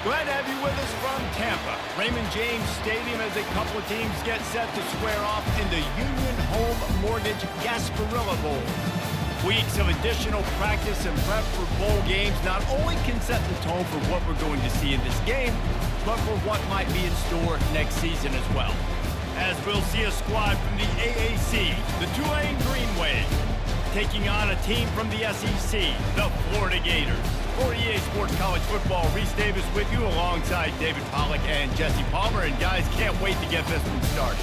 Glad to have you with us from Tampa. Raymond James Stadium as a couple of teams get set to square off in the Union Home Mortgage Gasparilla Bowl. Weeks of additional practice and prep for bowl games not only can set the tone for what we're going to see in this game, but for what might be in store next season as well. As we'll see a squad from the AAC, the Tulane Green Wave, taking on a team from the SEC, the Florida Gators. For EA Sports College Football, Reese Davis with you alongside David Pollack and Jesse Palmer. And guys, can't wait to get this one started.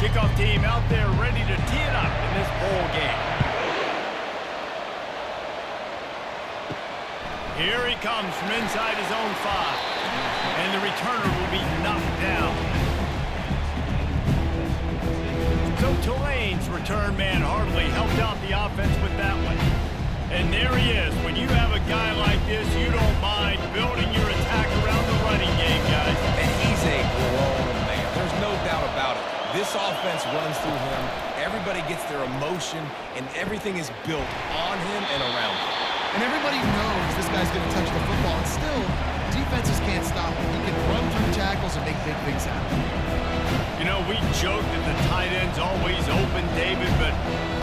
Kickoff team out there ready to tee it up in this bowl game. Here he comes from inside his own 5. And the returner will be knocked down. So Tulane's return man hardly helped out the offense with that one. And there he is. When you have a guy like this, you don't mind building your attack around the running game, guys. And he's a grown man. There's no doubt about it. This offense runs through him. Everybody gets their emotion, and everything is built on him and around him. And everybody knows this guy's going to touch the football, and still, defenses can't stop him. He can run through tackles and make big things happen. You know, we joke that the tight end's always open, David, but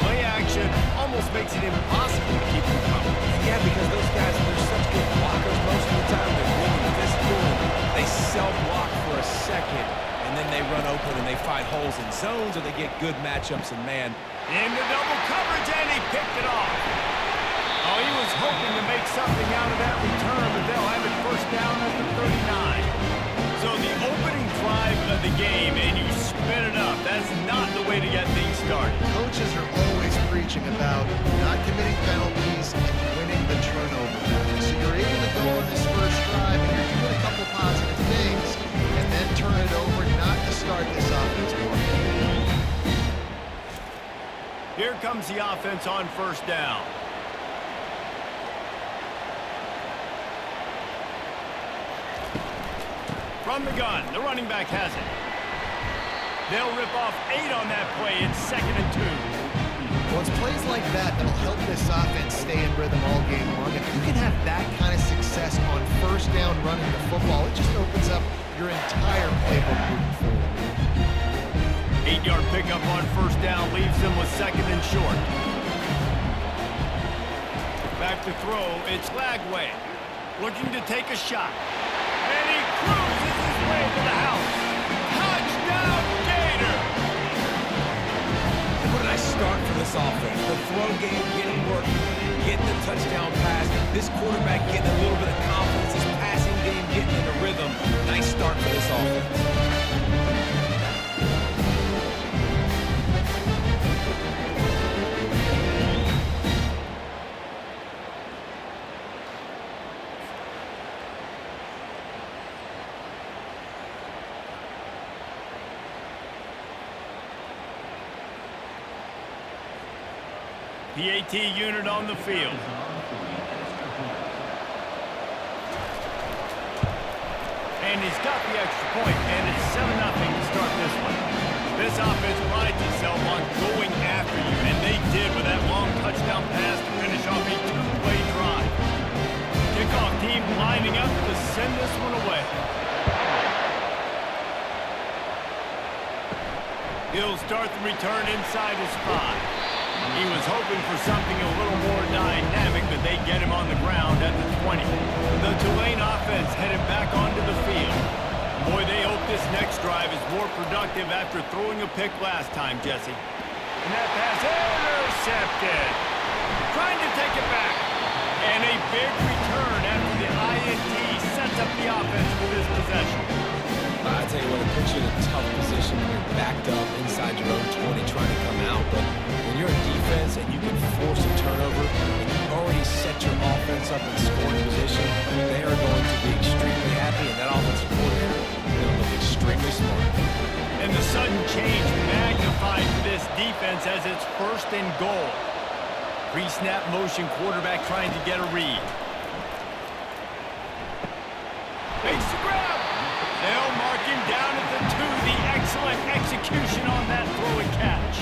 play action almost makes it impossible to keep him coming. Yeah, because those guys, they're such good blockers most of the time. They're really physical. They self-block for a second, and then they run open and they find holes in zones, or they get good matchups in man. In the double coverage, and he picked it off. Oh, he was hoping to make something out of that return, but they'll have it first down at the 39. So the opening drive of the game, and you spin it up. That's not the way to get things started. Coaches are always preaching about not committing penalties and winning the turnover battle. So you're able to go on this first drive, and you're doing a couple positive things, and then turn it over, not to start this offense more. Here comes the offense on first down. From the gun, the running back has it. They'll rip off 8 on that play. It's 2nd and 2. Well, it's plays like that that'll help this offense stay in rhythm all game long. If you can have that kind of success on first down running the football, it just opens up your entire playbook moving forward. 8-yard pickup on first down leaves them with 2nd and short. Back to throw, it's Lagway. Looking to take a shot. And he cruises his way to the house. Touchdown, Gator! And what a nice start for this offense. The throw game getting work, getting the touchdown pass. This quarterback getting a little bit of confidence. This passing game getting in a rhythm. Nice start for this offense. The AT unit on the field. And he's got the extra point, and it's 7-0 to start this one. This offense prides itself on going after you, and they did with that long touchdown pass to finish off a 2-play drive. Kickoff team lining up to send this one away. He'll start the return inside his 5. He was hoping for something a little more dynamic, but they get him on the ground at the 20. The Tulane offense headed back onto the field. Boy, they hope this next drive is more productive after throwing a pick last time, Jesse. And that pass intercepted. Trying to take it back. And a big return after the INT sets up the offense for this possession. I tell you what, it puts you in a tough position when you're backed up inside your own 20 trying to come out. But when you're a defense and you can force a turnover and you already set your offense up in scoring position, they are going to be extremely happy, and that offensive coordinator is going to look extremely smart. And the sudden change magnified for this defense as it's 1st and goal. Pre-snap motion quarterback trying to get a read. grab. They'll mark him down at the 2. The excellent execution on that throw and catch.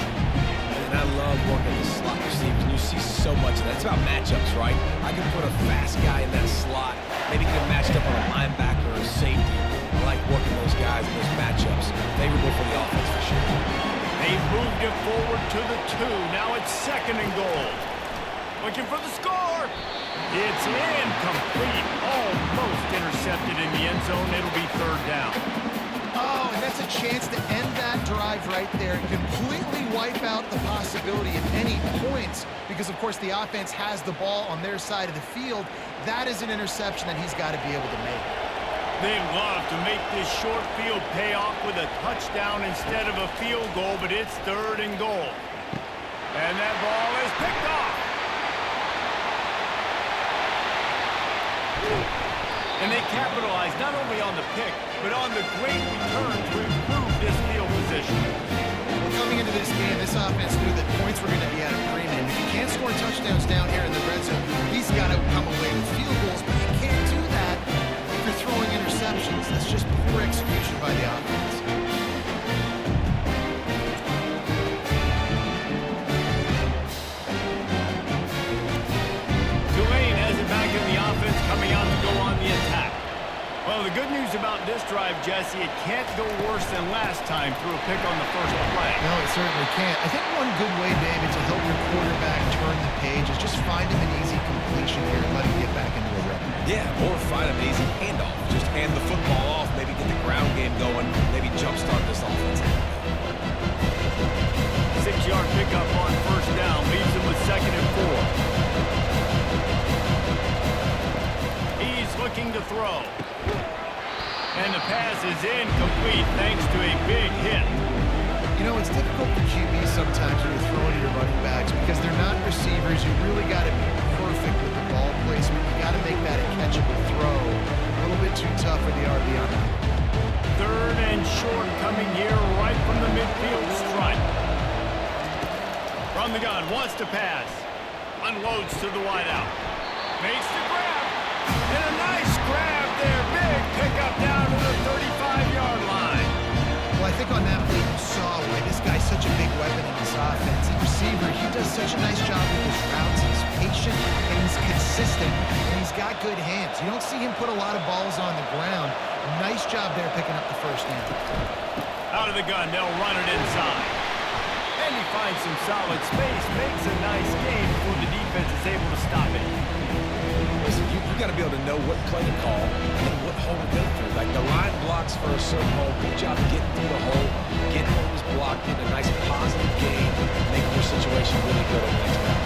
And I love working the slot receivers, and you see so much of that. It's about matchups, right? I can put a fast guy in that slot, maybe get matched up on a linebacker or a safety. I like working those guys in those matchups. Favorable for the offense for sure. They moved it forward to the 2. Now it's 2nd and goal. Looking for the score. It's incomplete. Almost intercepted in the end zone. It'll be 3rd down. Oh, and that's a chance to end that drive right there. Completely wipe out the possibility of any points because, of course, the offense has the ball on their side of the field. That is an interception that he's got to be able to make. They love to make this short field pay off with a touchdown instead of a field goal, but it's 3rd and goal. And that ball is picked off. And they capitalize not only on the pick, but on the great return to improve this field position. Well, coming into this game, this offense knew that points were going to be at a premium. If you can't score touchdowns down here in the red zone, he's got to come away with field goals, but you can't do that if you're throwing interceptions. That's just poor execution by the offense. Tulane has it back in the offense, coming out to go on the attack. Well, the good news about this drive, Jesse, it can't go worse than last time through a pick on the first play. No, it certainly can't. I think one good way, David, to help your quarterback turn the page is just find him an easy completion here and let him get back into a rhythm. Yeah, or find an easy handoff. Just hand the football off, maybe get the ground game going, maybe jumpstart this offense. 6-yard pickup on 1st down, leaves him with 2nd and 4. He's looking to throw. And the pass is incomplete thanks to a big hit. You know, it's difficult for QBs sometimes when you're throwing to your running backs because they're not receivers. You really got to be perfect with the ball placement. You got to make that a catchable throw. A little bit too tough for the RB on that. 3rd and short coming here right from the midfield stripe. From the gun, wants to pass. Unloads to the wideout. Makes the grab. And a nice grab there. Big pickup down to the 35-yard line. Well, I think on that play you saw why this guy's such a big weapon in this offense. The receiver, he does such a nice job with his routes. He's patient and he's consistent. And he's got good hands. You don't see him put a lot of balls on the ground. Nice job there picking up the 1st down. Out of the gun, they'll run it inside. And he finds some solid space, makes a nice game before the defense is able to stop it. Listen, you got to be able to know what play to call and what hole to go through. Like the line blocks for a certain hole. Good job getting through the hole, getting holes blocked, getting a nice positive gain, making your situation really good on the next down.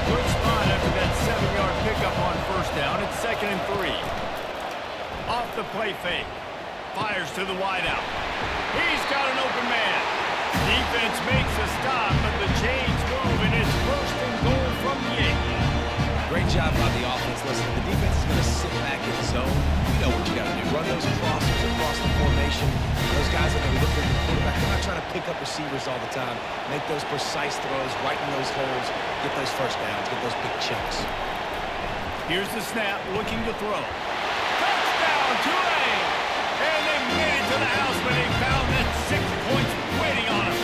Good spot after that 7-yard pickup on 1st down. It's 2nd and 3. Off the play fake. Fires to the wideout. He's got an open man. Defense makes a stop, but the chains move, and it's 1st and goal from the 8. Great job by the offense. Listen, the defense is going to sit back in zone. You know what you got to do. Run those crossers across the formation. Those guys are going to look at the quarterback. They're not trying to pick up receivers all the time. Make those precise throws, right in those holes, get those 1st downs, get those big chunks. Here's the snap, looking to throw. Touchdown, Tulane! And they made it to the house when they found that 6 points waiting on them.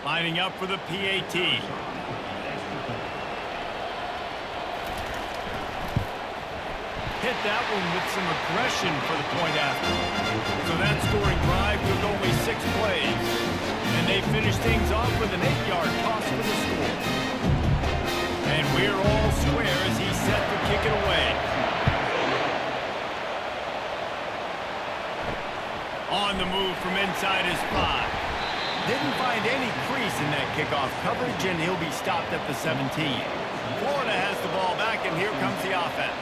Lining up for the PAT. Hit that one with some aggression for the point after. So that scoring drive took only 6 plays. And they finished things off with an 8-yard toss for the score. And we're all square as he's set to kick it away. On the move from inside his 5. Didn't find any crease in that kickoff coverage, and he'll be stopped at the 17. Florida has the ball back, and here comes the offense.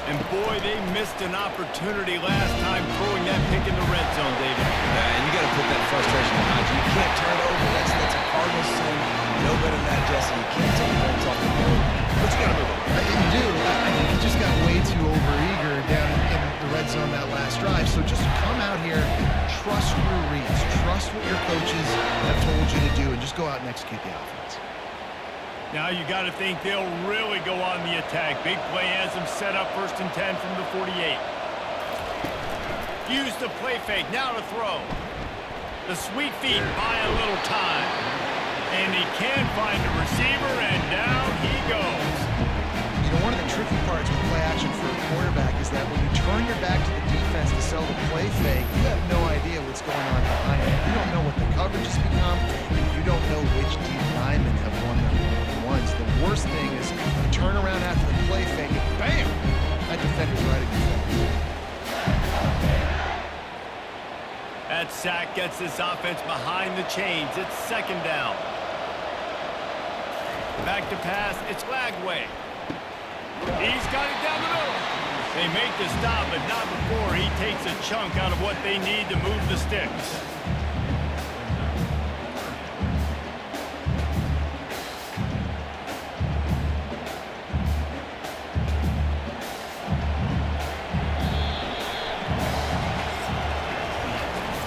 And boy, they missed an opportunity last time throwing that pick in the red zone, David. Yeah, and you got to put that frustration behind you. You can't turn it over. That's a Cardinals sin. No better than that, Jesse. You can't take points off the board. But you got to move on. You do. I think he just got way too overeager down in the red zone that last drive. So just come out here, trust your reads, trust what your coaches have told you to do, and just go out and execute the offense. Now you got to think they'll really go on the attack. Big play has them set up 1st and 10 from the 48. Use the play fake. Now to throw. The sweet feet buy a little time. And he can find a receiver, and down he goes. You know, one of the tricky parts with play action for a quarterback is that when you turn your back to the defense to sell the play fake, you have no idea what's going on behind it. You don't know what the coverage has become, and you don't know which deep linemen have won the ones. The worst thing is you turn around after the play fake, and bam! That defender's right at your face. That sack gets this offense behind the chains. It's 2nd down. Back to pass. It's Lagway. He's got it down the middle. They make the stop, but not before he takes a chunk out of what they need to move the sticks.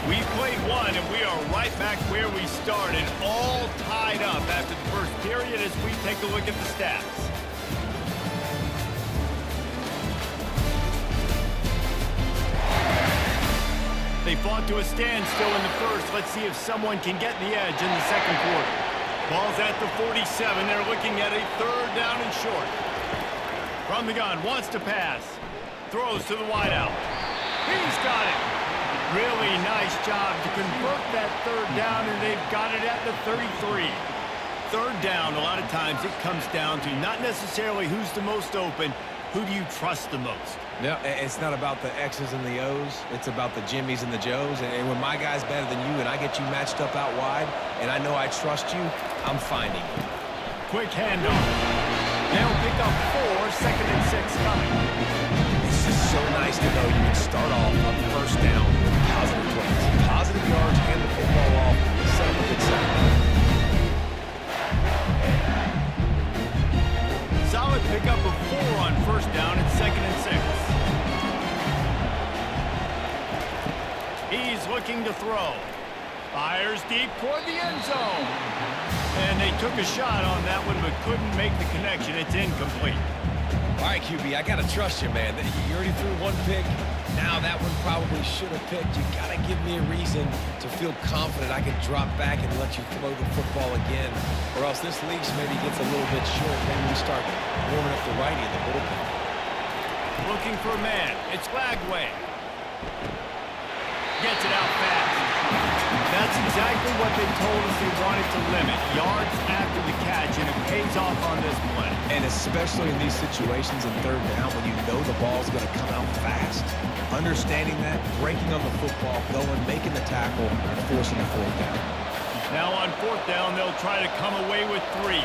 We played one, and we are right back where we started, all tied up after the first period as we take a look at the stats. They fought to a standstill in the first. Let's see if someone can get the edge in the 2nd quarter. Ball's at the 47. They're looking at a 3rd down and short. From the gun, wants to pass. Throws to the wideout. He's got it. Really nice job to convert that 3rd down, and they've got it at the 33. 3rd down, a lot of times it comes down to not necessarily who's the most open, who do you trust the most? No, it's not about the X's and the O's. It's about the Jimmys and the Joes. And when my guy's better than you and I get you matched up out wide, and I know I trust you, I'm finding you. Quick handoff. They'll pick up 4, 2nd and 6 coming. It's just so nice to know you can start off on 1st down with positive plays. Positive yards, hand the football off, set up a good second. Solid pickup of 4 on 1st down and 2nd and 6. He's looking to throw. Fires deep toward the end zone. And they took a shot on that one but couldn't make the connection. It's incomplete. All right, QB, I got to trust you, man. You already threw one pick. Now that one probably should have picked. You got to give me a reason to feel confident I can drop back and let you throw the football again. Or else this league maybe gets a little bit short. Maybe we start warming up the righty in the bullpen. Looking for a man. It's Lagway. Gets it out fast. That's exactly what they told us they wanted to limit. Yards after the catch, and it pays off on this play. And especially in these situations in 3rd down when you know the ball's going to come out fast. Understanding that, breaking on the football, going, making the tackle, and forcing the 4th down. Now on 4th down, they'll try to come away with 3.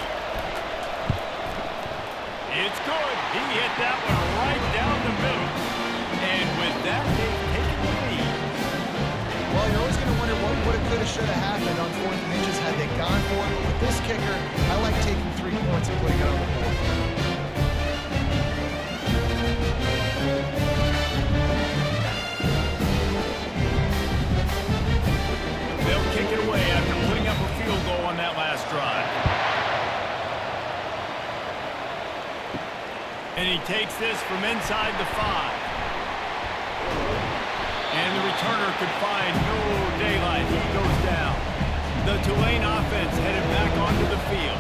It's good. He hit that one right down the middle. And with that, they've taken the lead. Well, you're always going to wonder what would have, could have, should have happened on 4th and inches had they gone for it. But with this kicker, I like taking 3 points and putting it on the board. They'll kick it away after putting up a field goal on that last drive. And he takes this from inside the 5. And the returner could find no daylight. He goes down. The Tulane offense headed back onto the field.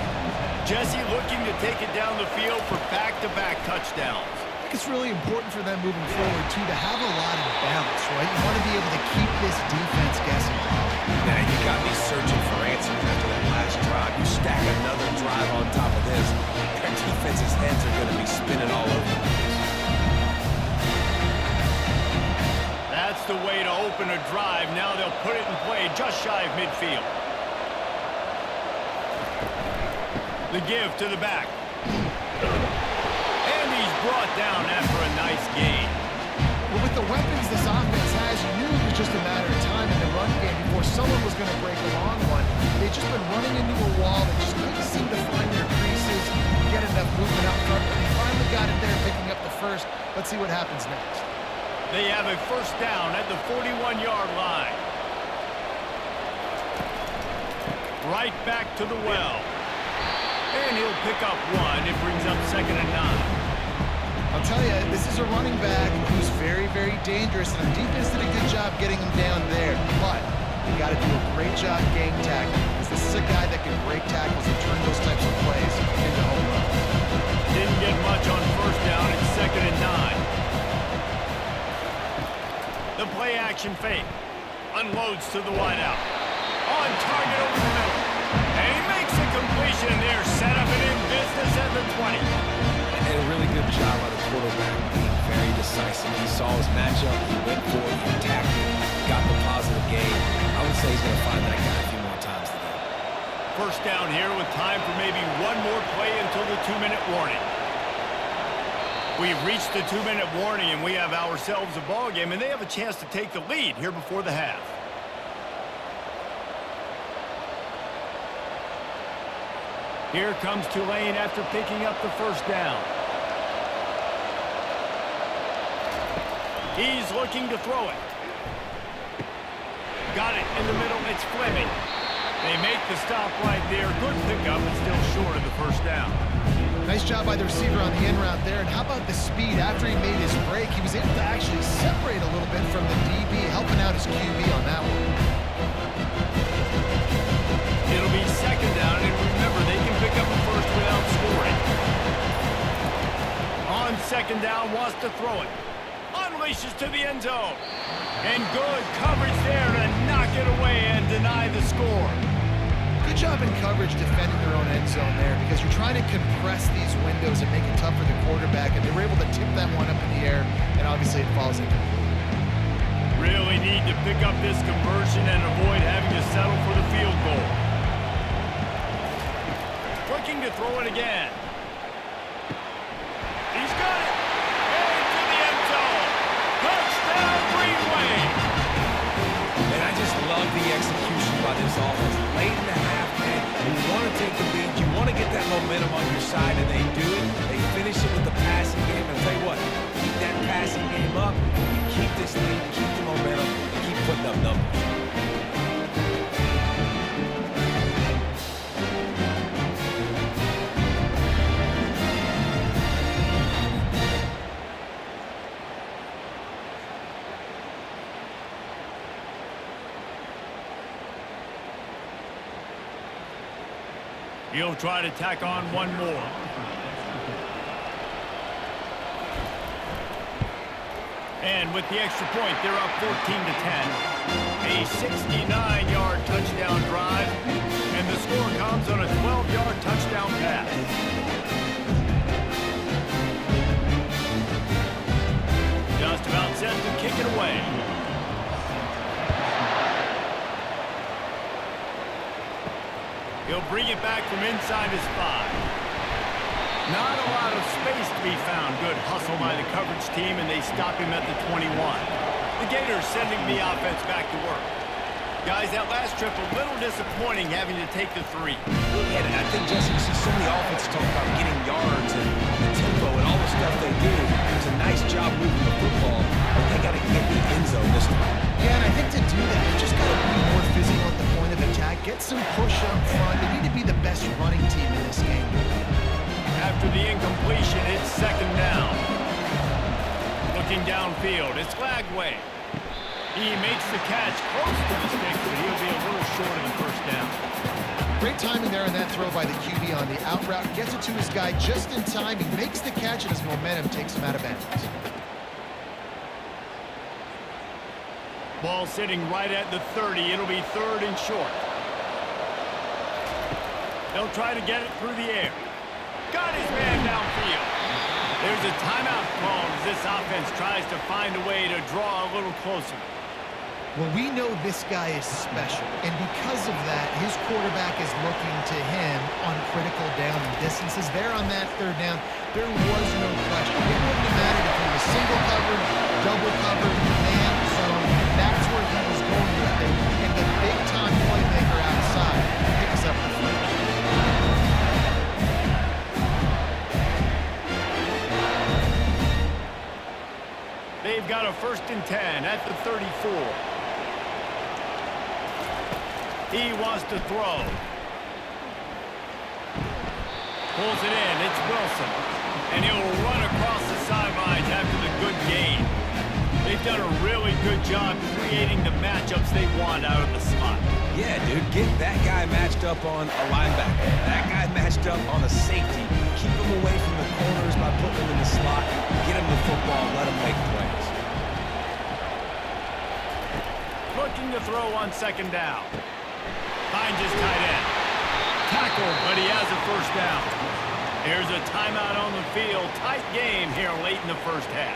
Jesse looking to take it down the field for back-to-back touchdowns. I think it's really important for them moving forward, too, to have a lot of balance, right? You want to be able to keep this defense guessing. Now, you got me searching for answers after that last drive. You stack another drive on top of this, their defense's heads are going to be spinning all over the place. That's the way to open a drive. Now they'll put it in play just shy of midfield. The give to the back. And he's brought down after a nice gain. Well, with the weapons this offense has, you knew it was just a matter of time in the run game before someone was going to break a long one. They've just been running into a wall. They just couldn't seem to find their creases, get enough movement up front. But they finally got it there, picking up the first. Let's see what happens next. They have a first down at the 41-yard line. Right back to the well. And he'll pick up one. It brings up 2nd and 9. I'll tell you, this is a running back who's very, very dangerous, and the defense did a good job getting him down there. But you got to do a great job game tackling, because this is a guy that can break tackles and turn those types of plays into home runs. Didn't get much on first down. It's 2nd and 9. The play action fake. Unloads to the wideout. On target over the middle. And he makes a completion there. Set up and in business at the 20. And a really good job by the quarterback being very decisive. He saw his matchup, he went for it, he attacked it, got the positive gain. I would say he's going to find that guy a few more times today. First down here with time for maybe one more play until the 2-minute warning. We've reached the 2-minute warning, and we have ourselves a ball game, and they have a chance to take the lead here before the half. Here comes Tulane after picking up the first down. He's looking to throw it. Got it in the middle. It's Fleming. They make the stop right there. Good pickup, but still short of the first down. Nice job by the receiver on the in route there. And how about the speed? After he made his break, he was able to actually separate a little bit from the DB, helping out his QB on that one. It'll be 2nd down, and remember, they can pick up a first without scoring. On 2nd down, wants to throw it. Unleashes to the end zone. And good coverage there to knock it away and deny the score. Good job in coverage defending their own end zone there, because you're trying to compress these windows and make it tough for the quarterback, and they were able to tip that one up in the air, and obviously it falls incomplete. Really need to pick up this conversion and avoid having to settle for the field goal. Looking to throw it again. He's got it. Into the end zone. Touchdown, Green Wave. And I just love the execution by this offense. Late in the half, man, you want to take the lead. You want to get that momentum on your side, and they do it. They finish it with the passing game. And I'll tell you what, keep that passing game up. You keep this lead, keep the momentum, and keep putting up numbers. He'll try to tack on one more. And with the extra point, they're up 14-10. A 69-yard touchdown drive, and the score comes on a 12-yard touchdown pass. Just about set to kick it away. He'll bring it back from inside his 5. Not a lot of space to be found. Good hustle by the coverage team, and they stop him at the 21. The Gators sending the offense back to work. Guys, that last trip a little disappointing having to take the 3. Yeah, and I think, Jesse, you see so many offenses talk about getting yards and the tempo and all the stuff they do. It's a nice job moving the football, but they got to get the end zone this time. Yeah, and I think to do that, you just got to be more physical at the point of attack. Get some push up front. They need to be the best running team in this game. After the incompletion, it's 2nd down. Looking downfield, it's Lagway. He makes the catch close to the stick, but he'll be a little short of the first down. Great timing there on that throw by the QB on the out route. Gets it to his guy just in time. He makes the catch, and his momentum takes him out of bounds. Ball sitting right at the 30. It'll be 3rd and short. They'll try to get it through the air. Got his man downfield. There's a timeout called as this offense tries to find a way to draw a little closer. Well, we know this guy is special, and because of that, his quarterback is looking to him on critical down and distances. There on that third down, there was no question. It wouldn't have mattered if he was single covered, double covered, man zone. That's where he was going with it, and the big-time playmaker outside picks up the first. They've got a 1st and 10 at the 34. He wants to throw. Pulls it in. It's Wilson. And he'll run across the sidelines after the good gain. They've done a really good job creating the matchups they want out of the slot. Yeah, dude, get that guy matched up on a linebacker. That guy matched up on a safety. Keep him away from the corners by putting him in the slot. Get him the football. Let him make plays. Looking to throw on 2nd down. Finds his tight end. Tackled, but he has a 1st down. Here's a timeout on the field. Tight game here late in the 1st half.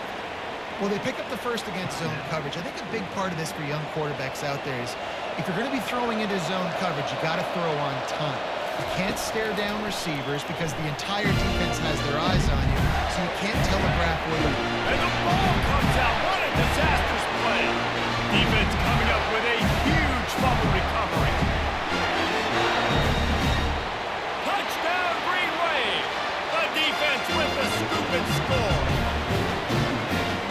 Well, they pick up the first against zone coverage. I think a big part of this for young quarterbacks out there is if you're going to be throwing into zone coverage, you got to throw on time. You can't stare down receivers because the entire defense has their eyes on you, so you can't telegraph where you're. And the ball comes out. What a disastrous play. Defense coming up with a huge fumble recovery. Touchdown, Green Wave. The defense with the scoop and score.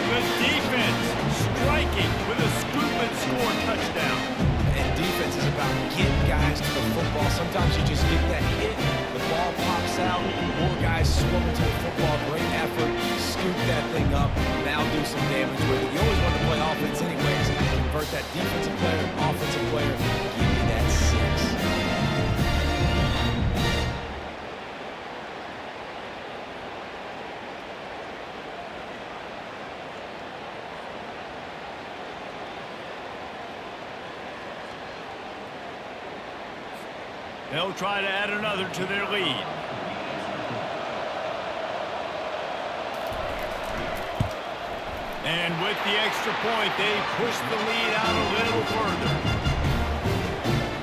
The defense striking with a scoop and score touchdown. And defense is about getting guys to the football. Sometimes you just get that hit, the ball pops out, more guys swarm into the football. Great effort, scoop that thing up, now do some damage with it. You always want to play offense anyways. Convert that defensive player, offensive player, give me that 6. They'll try to add another to their lead. And with the extra point, they push the lead out a little further.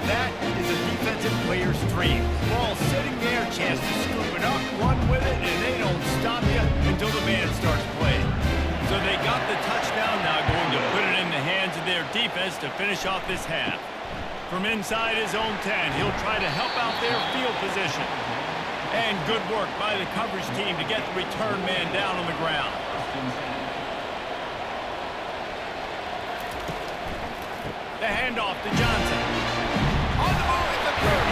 That is a defensive player's dream. Ball sitting there, chance to scoop it up, run with it, and they don't stop you until the man starts playing. So they got the touchdown, now going to put it in the hands of their defense to finish off this half. From inside his own 10, he'll try to help out their field position. And good work by the coverage team to get the return man down on the ground. The handoff to Johnson. On the move at the 30.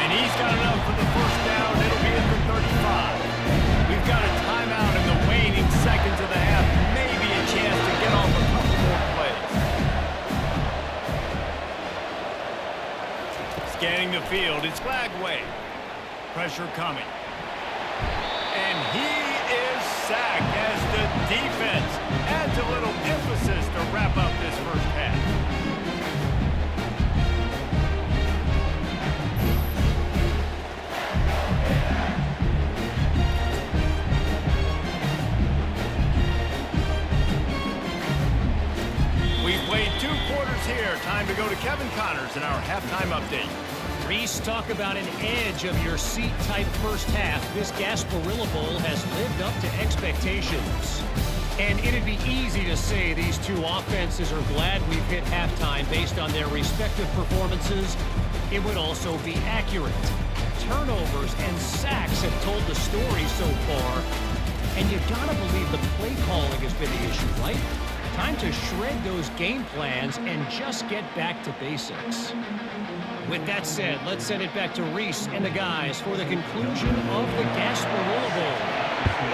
And he's got enough for the 1st down. It'll be at the 35. We've got a timeout in the waning seconds of the half. Maybe a chance to get off a couple more plays. Scanning the field, it's flag way. Pressure coming. And he is sacked as the defense adds a little emphasis to wrap up this 1st half. We've played 2 quarters here. Time to go to Kevin Connors in our halftime update. Reese, talk about an edge of your seat type 1st half. This Gasparilla Bowl has lived up to expectations. And it'd be easy to say these 2 offenses are glad we've hit halftime based on their respective performances. It would also be accurate. Turnovers and sacks have told the story so far. And you gotta believe the play calling has been the issue, right? Time to shred those game plans and just get back to basics. With that said, let's send it back to Reese and the guys for the conclusion of the Gasparilla Bowl.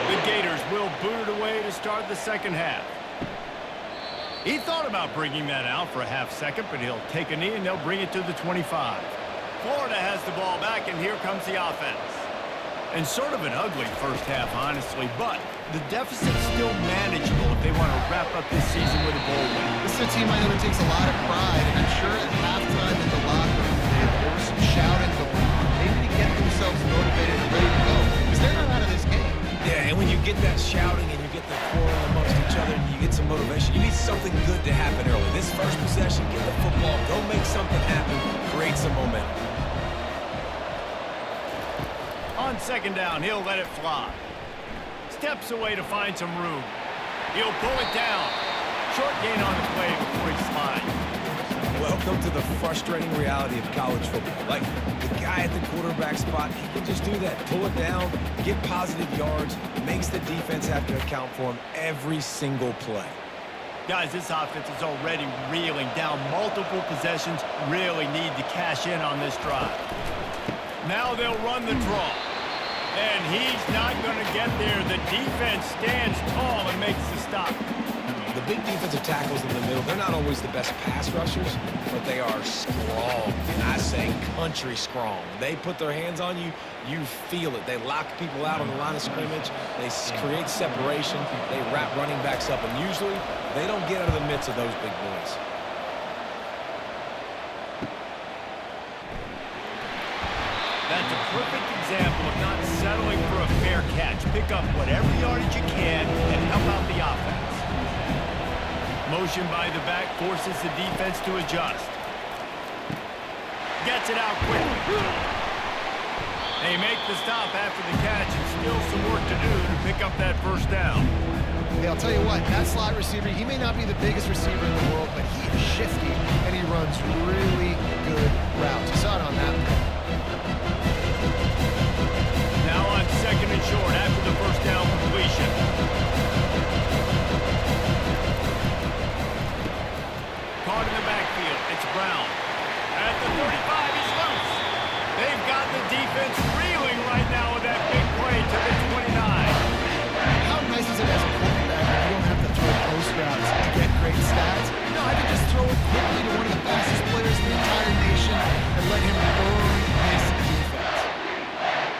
The Gators will boot it away to start the 2nd half. He thought about bringing that out for a half second, but he'll take a knee and they'll bring it to the 25. Florida has the ball back, and here comes the offense. And sort of an ugly 1st half, honestly, but the deficit's still manageable if they want to wrap up this season with a bowl win. This is a team I know that takes a lot of pride, and I'm sure at halftime in the locker room there was some shouting going on, maybe to get themselves motivated and ready to go, because they're not out of this game. Yeah, and when you get that shouting and you get the quarrel amongst each other and you get some motivation, you need something good to happen early. This first possession something happen, create some momentum. On second down, he'll let it fly. Steps away to find some room. He'll pull it down. Short gain on the play before he slides. Welcome to the frustrating reality of college football. Like, the guy at the quarterback spot, he can just do that. Pull it down, get positive yards, makes the defense have to account for him every single play. Guys, this offense is already reeling down multiple possessions. Really need to cash in on this drive. Now they'll run the draw. And he's not going to get there. The defense stands tall and makes the stop. The big defensive tackles in the middle, they're not always the best pass rushers, but they are strong, and I say country strong. They put their hands on you, you feel it. They lock people out on the line of scrimmage. They create separation. They wrap running backs up, and usually they don't get out of the midst of those big boys. That's a perfect example of not settling for a fair catch. Pick up whatever yardage you can and help out the offense. Motion by the back forces the defense to adjust. Gets it out quickly. They make the stop after the catch and still some work to do to pick up that first down. Hey, I'll tell you what, that slot receiver, he may not be the biggest receiver in the world, but he is shifty, and he runs really good routes. You saw it on that play. Now on second and short after the first down completion. Caught in the backfield. It's Brown. At the 35, he's loose. They've got the defense reeling right now with that big play to the 29. How nice is it as a quarterback that you don't have to throw post routes to get great stats? No, I can just throw it quickly to one of the fastest players in the entire nation and let him burn his defense.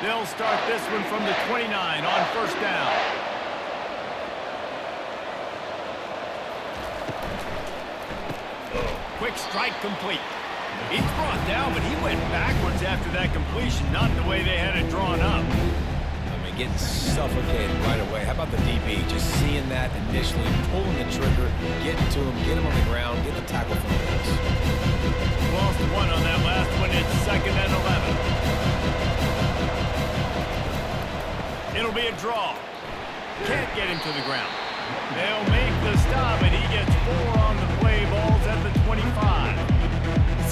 They'll start this one from the 29 on first down. Quick strike complete. He's brought down, but he went backwards after that completion, not the way they had it drawn up. I mean, getting suffocated right away. How about the DB? Just seeing that initially, pulling the trigger, getting to him, get him on the ground, get the tackle from the base. Lost one on that last one. It's second and 11. It'll be a draw. Can't get him to the ground. They'll make the stop, and he gets 4 on the play. Balls at the 25.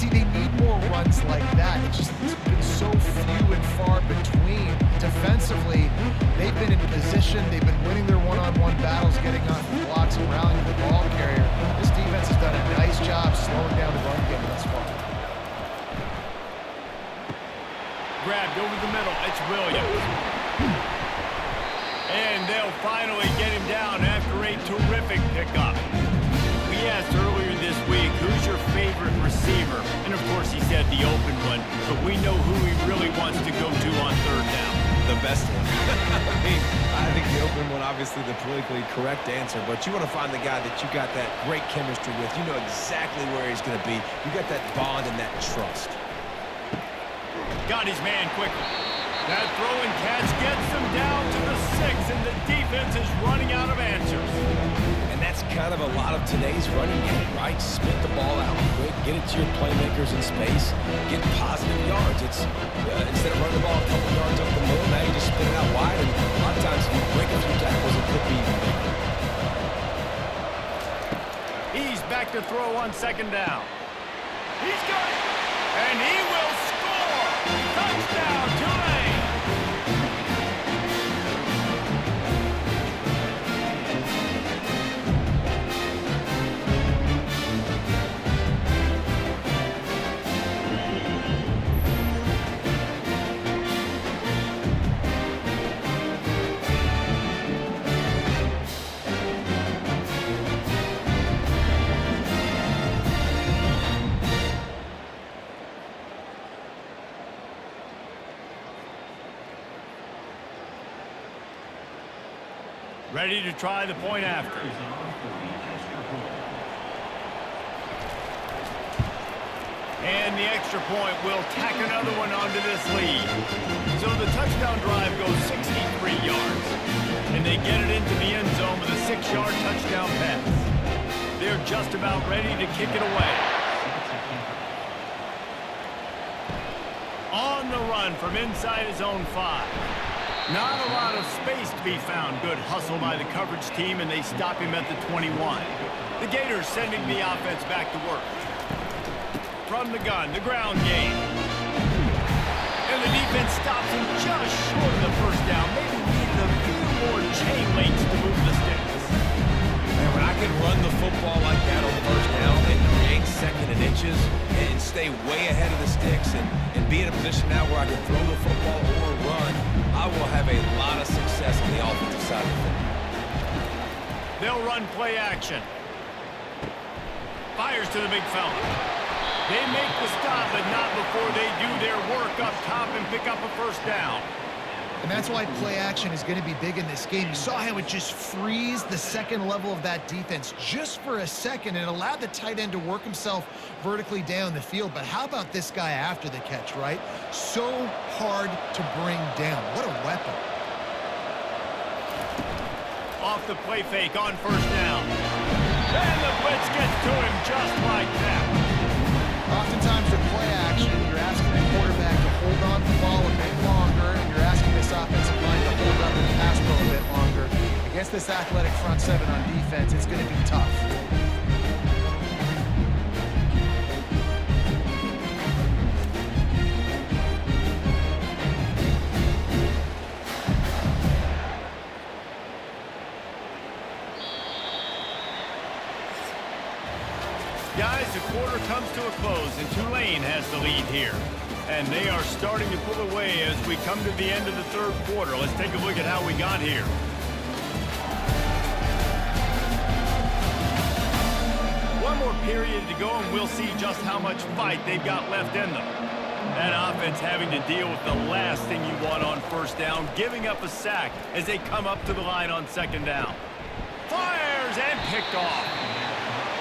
See, they need more runs like that. It's been so few and far between. Defensively, they've been in position. They've been winning their one-on-one battles, getting off the blocks and rallying the ball carrier. This defense has done a nice job slowing down the run game thus far. Grabbed over the middle. It's Williams. And they'll finally get him down after a terrific pickup. We asked earlier this week, who's your favorite receiver? And of course he said the open one, but we know who he really wants to go to on third down. The best one. I mean, I think the open one, obviously the politically correct answer, but you want to find the guy that you got that great chemistry with. You know exactly where he's going to be. You got that bond and that trust. Got his man quickly. That throw and catch gets them down to the 6, and the defense is running out of answers. And that's kind of a lot of today's running game, right? Spit the ball out quick, get it to your playmakers in space, get positive yards. It's instead of running the ball a couple yards up the middle, now you just spit it out wide, and a lot of times if you break a few tackles, it could be even bigger. He's back to throw on second down. He's got it, and he will score. Touchdown, Tulane. Ready to try the point after. And the extra point will tack another one onto this lead. So the touchdown drive goes 63 yards. And they get it into the end zone with a 6-yard touchdown pass. They're just about ready to kick it away. On the run from inside his own 5. Not a lot of space to be found. Good hustle by the coverage team, and they stop him at the 21. The Gators sending the offense back to work. From the gun, the ground game. And the defense stops him just short of the first down. Maybe needed a few more chain links to move the sticks. Man, when I can run the football like that on first down and create second and inches and stay way ahead of the sticks and be in a position now where I can throw the football or run, I will have a lot of success on the offensive side of the football. They'll run play action. Fires to the big fella. They make the stop, but not before they do their work up top and pick up a first down. And that's why play action is going to be big in this game. You saw how it just frees the second level of that defense just for a second and allowed the tight end to work himself vertically down the field. But how about this guy after the catch, right? So hard to bring down. What a weapon. Off the play fake on first down. And the blitz gets to him just like that. Oftentimes with play action, you're asking the quarterback to hold on to the ball a bit longer, and you're asking this offensive line to hold up and pass pro a bit longer. Against this athletic front seven on defense, it's going to be tough. Guys, the quarter comes to a close, and Tulane has the lead here. And they are starting to pull away as we come to the end of the third quarter. Let's take a look at how we got here. One more period to go, and we'll see just how much fight they've got left in them. That offense having to deal with the last thing you want on first down, giving up a sack as they come up to the line on second down. Fires and picked off.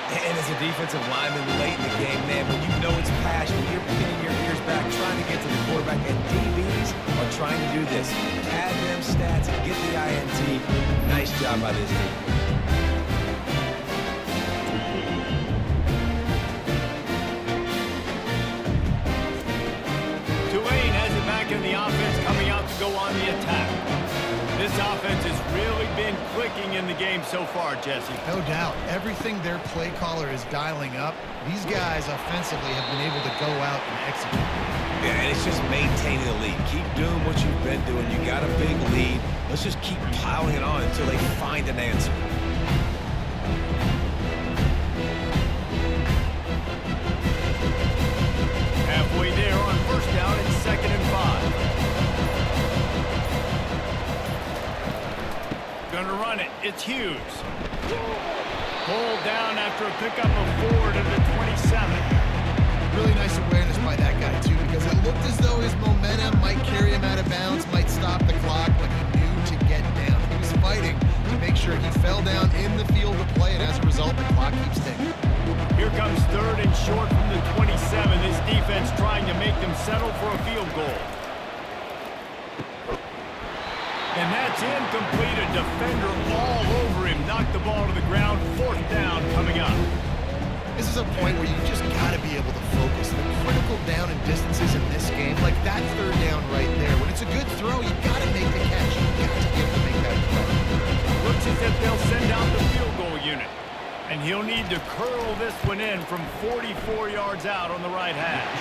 And as a defensive lineman late in the game, man, when you know it's passion, you're pinning your ears back, trying to get to the quarterback, and DBs are trying to do this. Add them stats and get the INT. Nice job by this team. Tulane has it back in the offense, coming out to go on the attack. This offense has really been clicking in the game so far, Jesse. No doubt. Everything their play caller is dialing up, these guys offensively have been able to go out and execute. Yeah, and it's just maintaining the lead. Keep doing what you've been doing. You got a big lead. Let's just keep piling it on until they find an answer. Halfway there on first down, it's 2nd and 5. Gonna run it. It's Hughes. Pulled down after a pickup of 4 to the 27. Really nice awareness by that guy, too, because it looked as though his momentum might carry him out of bounds, might stop the clock, but he knew to get down. He was fighting to make sure he fell down in the field to play, and as a result, the clock keeps ticking. Here comes 3rd and short from the 27. This defense trying to make them settle for a field goal. And that's incomplete. A defender all over him. Knocked the ball to the ground. 4th down coming up. This is a point where you just got to be able to focus. The critical down and distances in this game, like that 3rd down right there. When it's a good throw, you got to make the catch. You got to be able to make that throw. Looks as if they'll send out the field goal unit. And he'll need to curl this one in from 44 yards out on the right hash.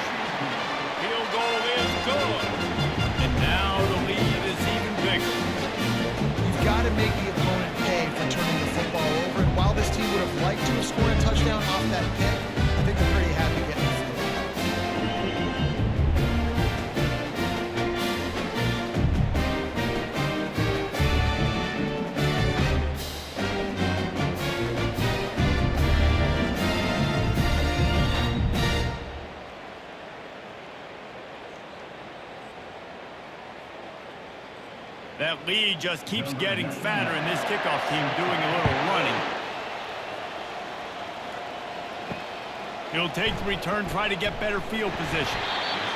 Field goal is good. And now the lead is even bigger. You've got to make the opponent pay for turning the football over. And while this team would have liked to have scored a touchdown off that pick, I think they're pretty happy getting the field. That lead just keeps getting fatter, and this kickoff team doing a little running. He'll take the return, try to get better field position.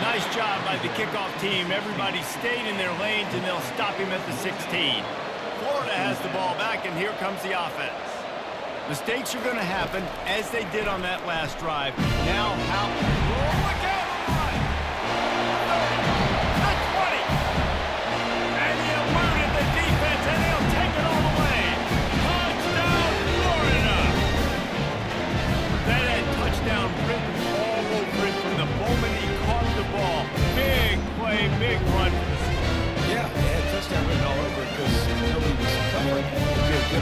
Nice job by the kickoff team. Everybody stayed in their lanes, and they'll stop him at the 16. Florida has the ball back, and here comes the offense. Mistakes are going to happen, as they did on that last drive. Now, how... Oh, look out!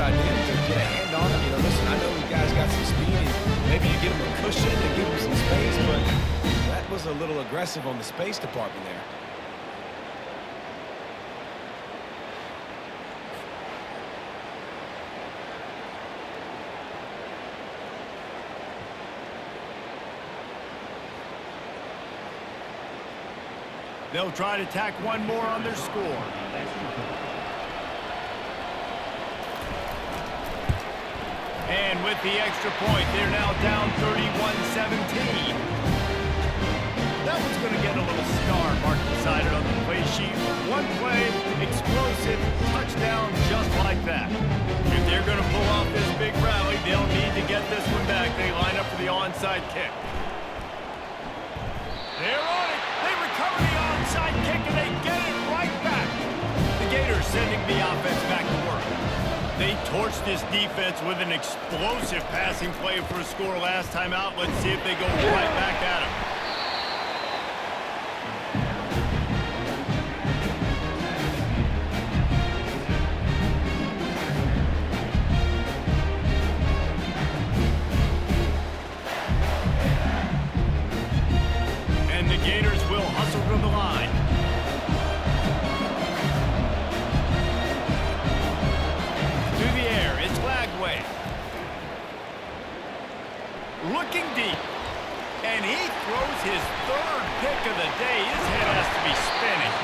good idea to get a hand on him. You know, listen, I know you guys got some speed, and maybe you give him a cushion and give him some space, but that was a little aggressive on the space department there. They'll try to tack one more on their score. And with the extra point, they're now down 31-17. That one's going to get a little star marked beside it on the play sheet. One play, explosive, touchdown just like that. If they're going to pull off this big rally, they'll need to get this one back. They line up for the onside kick. They're on it. They recover the onside kick, and they get it right back. The Gators sending the offense back to work. They torched this defense with an explosive passing play for a score last time out. Let's see if they go right back at him. And the Gators will hustle to the line. Looking deep, and he throws his third pick of the day. His head has to be spinning,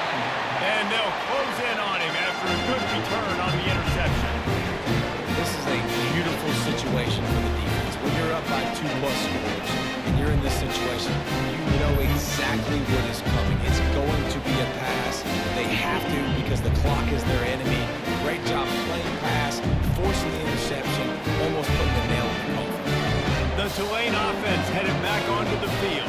and they'll close in on him after a good return on the interception. This is a beautiful situation for the defense. When you're up by 2+ scores and you're in this situation, you know exactly what is coming. It's going to be a pass. They have to, because the clock is their enemy. Great job playing pass, forcing the interception, almost putting the nail in the coffin. The Tulane offense headed back onto the field.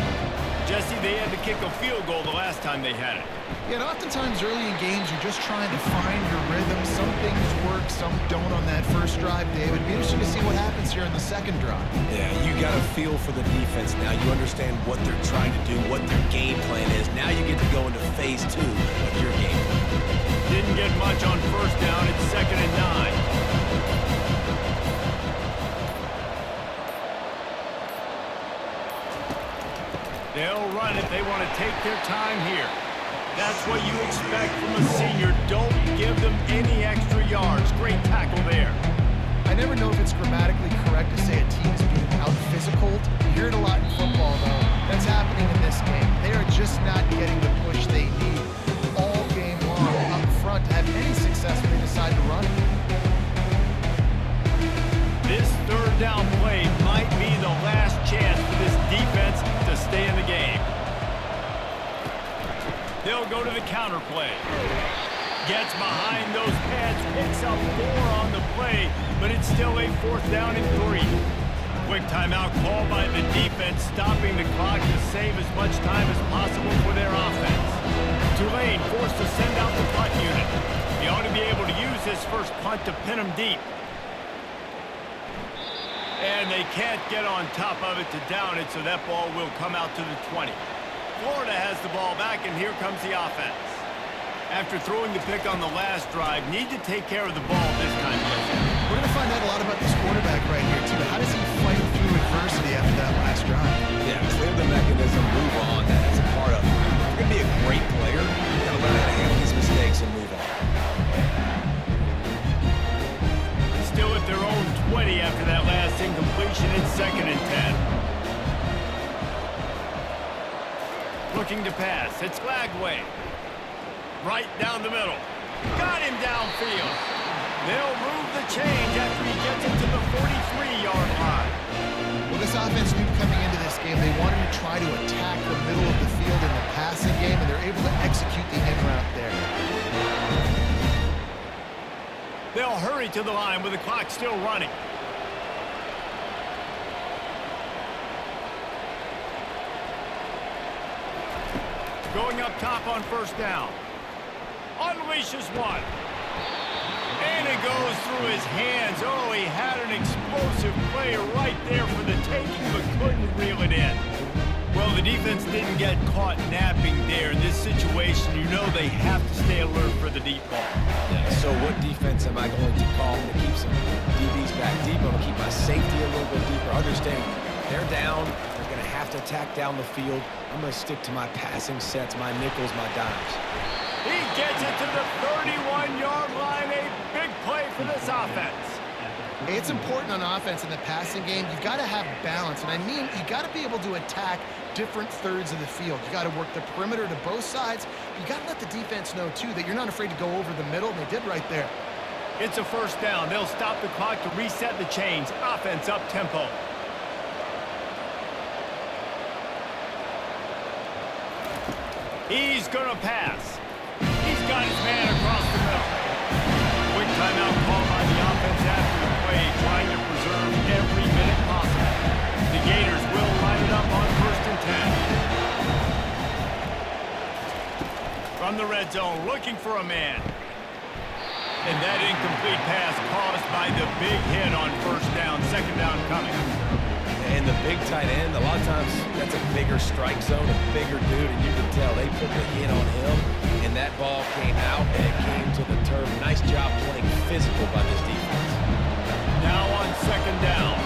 Jesse, they had to kick a field goal the last time they had it. Yeah, and oftentimes early in games, you're just trying to find your rhythm. Some things work, some don't on that first drive, David. It'd be interesting to see what happens here in the second drive. Yeah, you got a feel for the defense now. You understand what they're trying to do, what their game plan is. Now you get to go into phase 2 of your game plan. Didn't get much on first down. It's 2nd and 9. They'll run it. They want to take their time here. That's what you expect from a senior. Don't give them any extra yards. Great tackle there. I never know if it's grammatically correct to say a team is being out-physical. You hear it a lot in football, though. That's happening in this game. They are just not getting the push they need all game long up front to have any success when they decide to run it. This third down play might be the last chance for this defense to stay in the game. They'll go to the counter play. Gets behind those pads, picks up 4 on the play, but it's still a 4th down and 3. Quick timeout call by the defense, stopping the clock to save as much time as possible for their offense. Tulane forced to send out the punt unit. He ought to be able to use his first punt to pin him deep. And they can't get on top of it to down it, so that ball will come out to the 20. Florida has the ball back, and here comes the offense. After throwing the pick on the last drive, need to take care of the ball this time. We're going to find out a lot about this quarterback right here, too. How does he fight through adversity after that last drive? Yeah, clear the mechanism, move on. That's a part of it. You're going to be a great player. You got to learn how to handle these mistakes and move on. Still at their own 20 after that last incompletion. It's 2nd and 10. Looking to pass. It's Glagway. Right down the middle. Got him downfield. They'll move the change after he gets it to the 43-yard line. Well, this offense knew coming into this game they wanted to try to attack the middle of the field in the passing game, and they're able to execute the in route there. They'll hurry to the line with the clock still running. Going up top on first down. Unleashes one. And it goes through his hands. Oh, he had an explosive play right there for the taking, but couldn't reel it in. Well, Well, the defense didn't get caught napping there. In this situation, you know they have to stay alert for the deep ball. Yeah, so what defense am I going to call to keep some DBs back deep? I'm going to keep my safety a little bit deeper. Understand, they're down. They're going to have to attack down the field. I'm going to stick to my passing sets, my nickels, my dimes. He gets it to the 31-yard line. A big play for this offense. It's important on offense in the passing game. You've got to have balance, and I mean you got to be able to attack different thirds of the field. You got to work the perimeter to both sides. You got to let the defense know, too, that you're not afraid to go over the middle, and they did right there. It's a first down. They'll stop the clock to reset the chains. Offense up tempo. He's going to pass. He's got his man across the middle. Quick timeout called by the offense after the play, trying to preserve every minute possible. The Gators will line it up on 1st and 10. From the red zone, looking for a man. And that incomplete pass caused by the big hit on 1st down, 2nd down coming. And the big tight end, a lot of times that's a bigger strike zone, a bigger dude, and you can tell they put the hit on him, and that ball came out, and it came to the turf. Nice job playing physical by this defense. Now on 2nd down.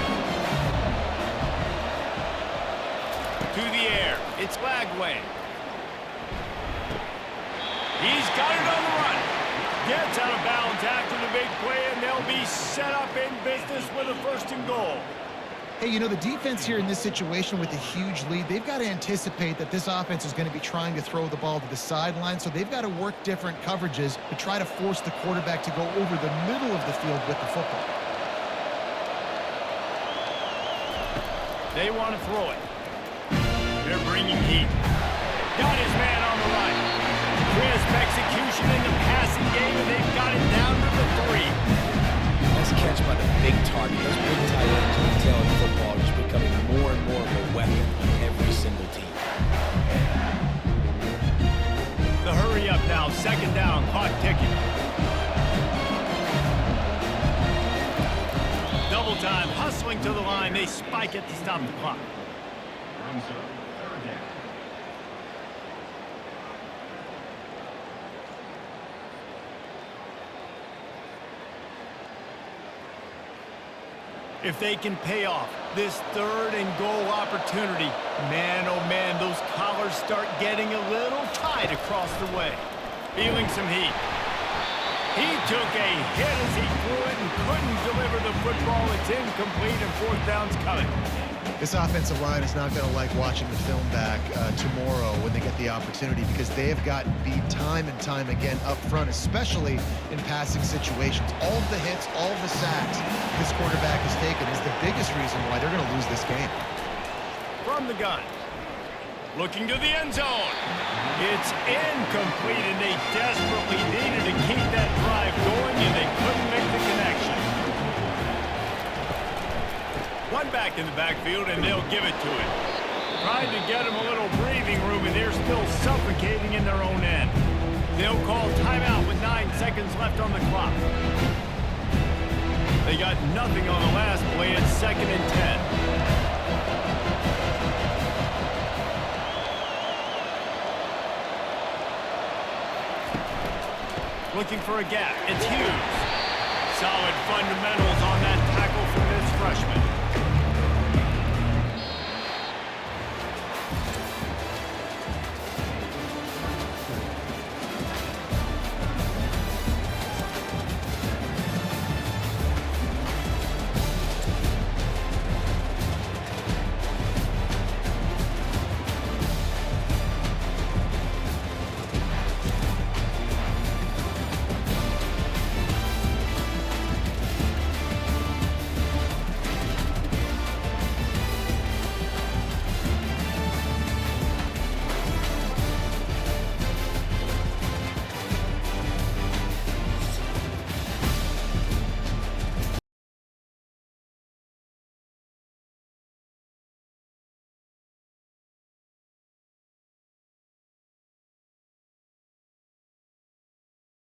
To the air. It's Lagway. He's got it on the run. Gets out of bounds after the big play, and they'll be set up in business with a 1st and goal. Hey, you know, the defense here in this situation with a huge lead, they've got to anticipate that this offense is going to be trying to throw the ball to the sideline, so they've got to work different coverages to try to force the quarterback to go over the middle of the field with the football. They want to throw it. They're bringing heat. Got his man on the right. Crisp execution in the passing game, and they've got it down to the 3. Nice catch by the big target. Those big tight ends, you can tell in football, are just becoming more and more of a weapon on every single team. The hurry up now, 2nd down, clock ticking. Double time, hustling to the line. They spike it to stop the clock. If they can pay off this 3rd and goal opportunity, man, oh man, those collars start getting a little tight across the way. Feeling some heat. He took a hit as he threw it and couldn't deliver the football. It's incomplete, and 4th down's coming. This offensive line is not going to like watching the film back tomorrow when they get the opportunity, because they have gotten beat time and time again up front, especially in passing situations. All of the hits, all of the sacks this quarterback has taken is the biggest reason why they're going to lose this game. From the gun. Looking to the end zone. It's incomplete, and they desperately needed to keep that drive going, and they couldn't make the connection. One back in the backfield, and they'll give it to him. Trying to get him a little breathing room, and they're still suffocating in their own end. They'll call timeout with 9 seconds left on the clock. They got nothing on the last play. It's 2nd and 10. Looking for a gap. It's Hughes. Solid fundamentals on that tackle from this freshman.